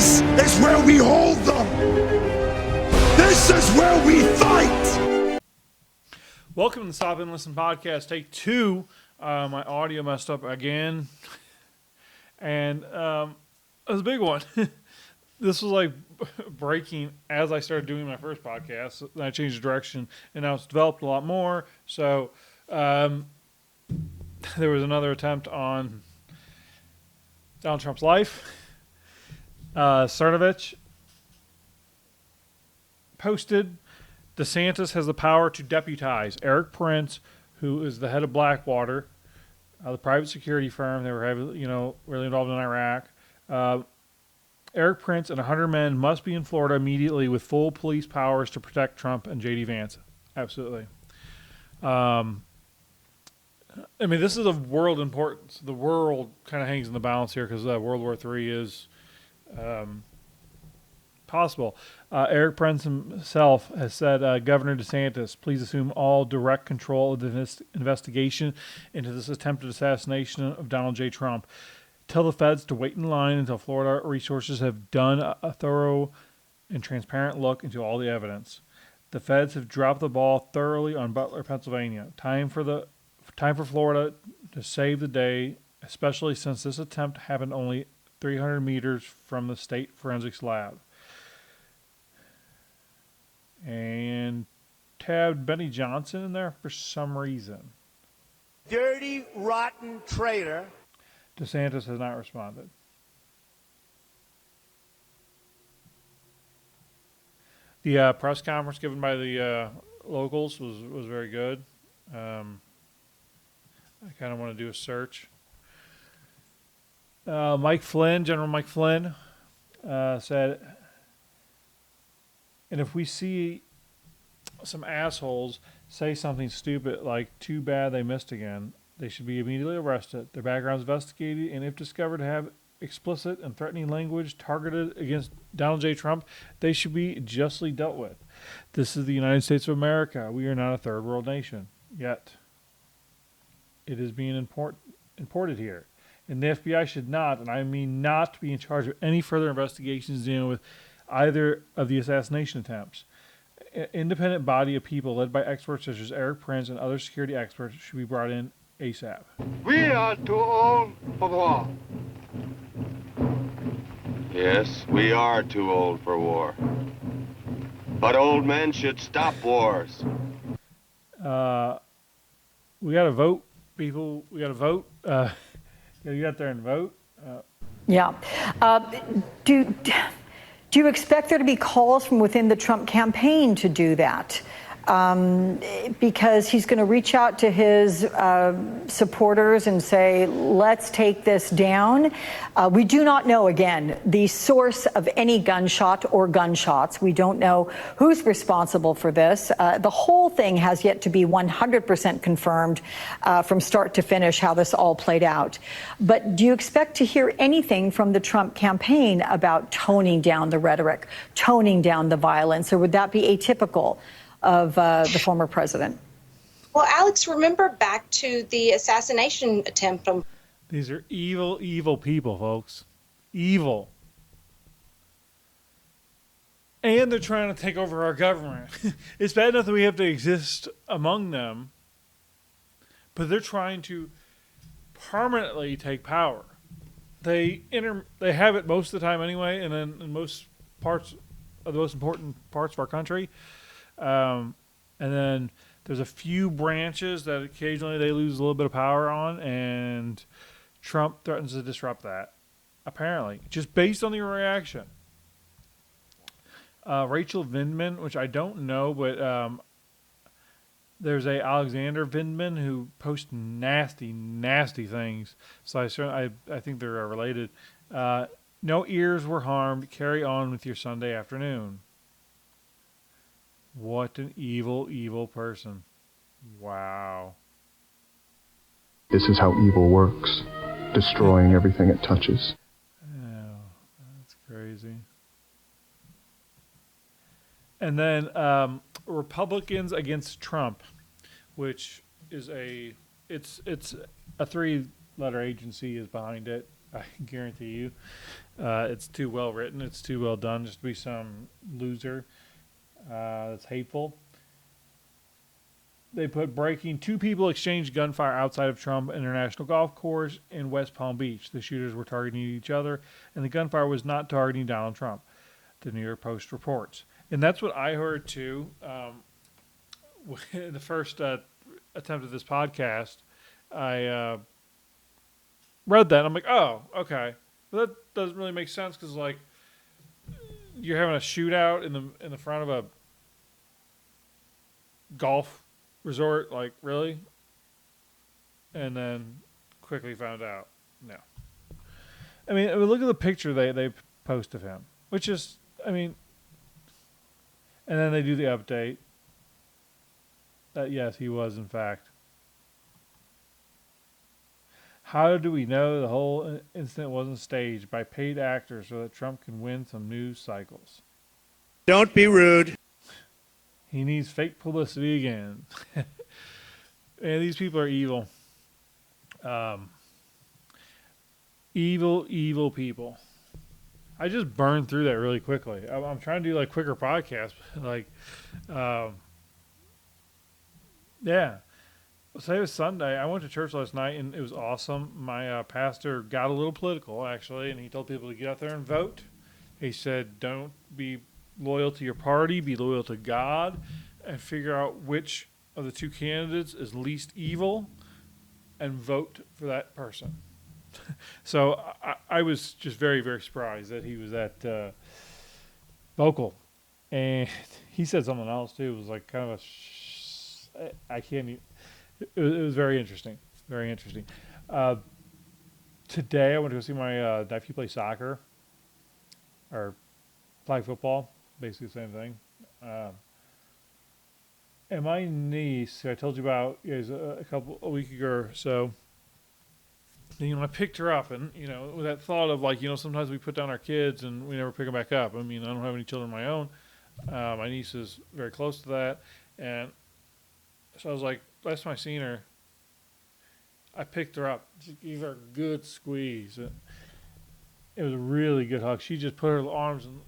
This is where we hold them. This is where we fight. Welcome to the Stop and Listen podcast, take 2. My audio messed up again, and it was a big one. This was like breaking as I started doing my first podcast. Then I changed the direction, and now it's developed a lot more. So there was another attempt on Donald Trump's life. Cernavich posted, DeSantis has the power to deputize Erik Prince, who is the head of Blackwater, the private security firm. They were heavily, really involved in Iraq. Erik Prince and 100 men must be in Florida immediately with full police powers to protect Trump and J.D. Vance. Absolutely. This is of world importance. The world kind of hangs in the balance here because World War III is possible. Erik Prince himself has said, Governor Desantis, please assume all direct control of the investigation into this attempted assassination of Donald J. Trump. Tell the feds to wait in line until Florida resources have done a thorough and transparent look into all the evidence. The feds have dropped the ball thoroughly on Butler, Pennsylvania. Time for Florida to save the day, especially since this attempt happened only 300 meters from the state forensics lab. And tabbed Benny Johnson in there for some reason. Dirty, rotten traitor. DeSantis has not responded. The press conference given by the locals was very good. I kind of want to do a search. General Mike Flynn, said, and if we see some assholes say something stupid like, too bad they missed again, they should be immediately arrested, their backgrounds investigated, and if discovered to have explicit and threatening language targeted against Donald J. Trump, they should be justly dealt with. This is the United States of America. We are not a third world nation. Yet, it is being imported here. And the FBI should not, and I mean not, be in charge of any further investigations dealing with either of the assassination attempts. An independent body of people led by experts such as Erik Prince and other security experts should be brought in ASAP. We are too old for war. Yes, we are too old for war. But old men should stop wars. We got to vote, people. We got to vote. Get out there and vote. Yeah. Do you expect there to be calls from within the Trump campaign to do that? Because he's going to reach out to his supporters and say, let's take this down. We do not know, again, the source of any gunshot or gunshots. We don't know who's responsible for this. The whole thing has yet to be 100% confirmed from start to finish how this all played out. But do you expect to hear anything from the Trump campaign about toning down the rhetoric, toning down the violence, or would that be atypical of the former president? Well, Alex, remember back to the assassination attempt on... These are evil, evil people, folks. Evil. And they're trying to take over our government. It's bad enough that we have to exist among them, but they're trying to permanently take power. They have it most of the time anyway, and then in most parts of the most important parts of our country. And then there's a few branches that occasionally they lose a little bit of power on, and Trump threatens to disrupt that, apparently, just based on the reaction. Rachel Vindman, which I don't know, but there's a Alexander Vindman who posts nasty, nasty things. So I think they're related. No ears were harmed. Carry on with your Sunday afternoon. What an evil, evil person. Wow. This is how evil works, destroying everything it touches. Oh, that's crazy. And then Republicans against Trump, which is it's a 3-letter agency is behind it. I guarantee you. It's too well written. It's too well done just to be some loser that's hateful. They put breaking: 2 people exchanged gunfire outside of Trump International Golf Course in West Palm Beach. The shooters were targeting each other, and the gunfire was not targeting Donald Trump, the New York Post reports. And that's what I heard too. In the first attempt at this podcast, I read that and I'm like, oh, okay. But that doesn't really make sense because, like, you're having a shootout in the front of a golf resort, like, really? And then quickly found out, no. I mean, look at the picture they post of him, which is, I mean, and then they do the update that, yes, he was, in fact. How do we know the whole incident wasn't staged by paid actors so that Trump can win some news cycles? Don't be rude. He needs fake publicity again. And these people are evil. Evil people. I just burned through that really quickly. I'm trying to do, like, quicker podcasts. Like, yeah. Say it was Sunday. I went to church last night, and it was awesome. My pastor got a little political, actually, and he told people to get out there and vote. He said, don't be loyal to your party, be loyal to God, and figure out which of the 2 candidates is least evil, and vote for that person. So I was just very, very surprised that he was that vocal. And he said something else, too. It was like kind of I can't even... It was very interesting. Very interesting. Today, I went to go see my nephew play soccer. Or flag football. Basically the same thing. And my niece, who I told you about a week ago or so, you know, I picked her up, and, you know, with that thought of, like, you know, sometimes we put down our kids and we never pick them back up. I mean, I don't have any children of my own. My niece is very close to that. And so I was like, last time I seen her, I picked her up. She gave her a good squeeze. It was a really good hug. She just put her arms and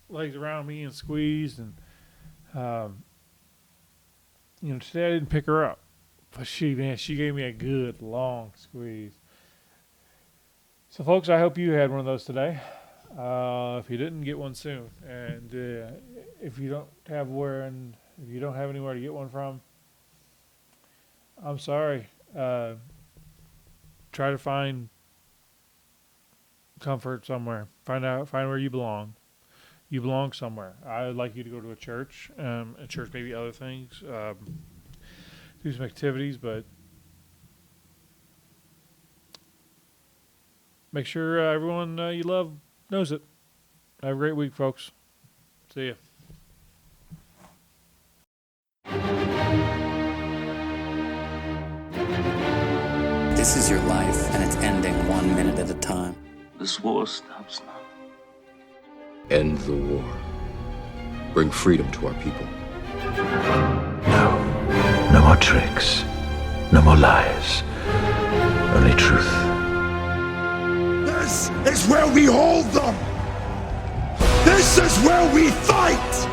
legs around me and squeezed. And, you know, today I didn't pick her up. But she gave me a good, long squeeze. So, folks, I hope you had one of those today. If you didn't, get one soon. And if you don't have anywhere to get one from, I'm sorry. Try to find comfort somewhere. Find where you belong. You belong somewhere. I would like you to go to a church, maybe other things, do some activities, but make sure everyone you love knows it. Have a great week, folks. See ya. This is your life, and it's ending 1 minute at a time. This war stops now. End the war. Bring freedom to our people. No. No more tricks. No more lies. Only truth. This is where we hold them! This is where we fight!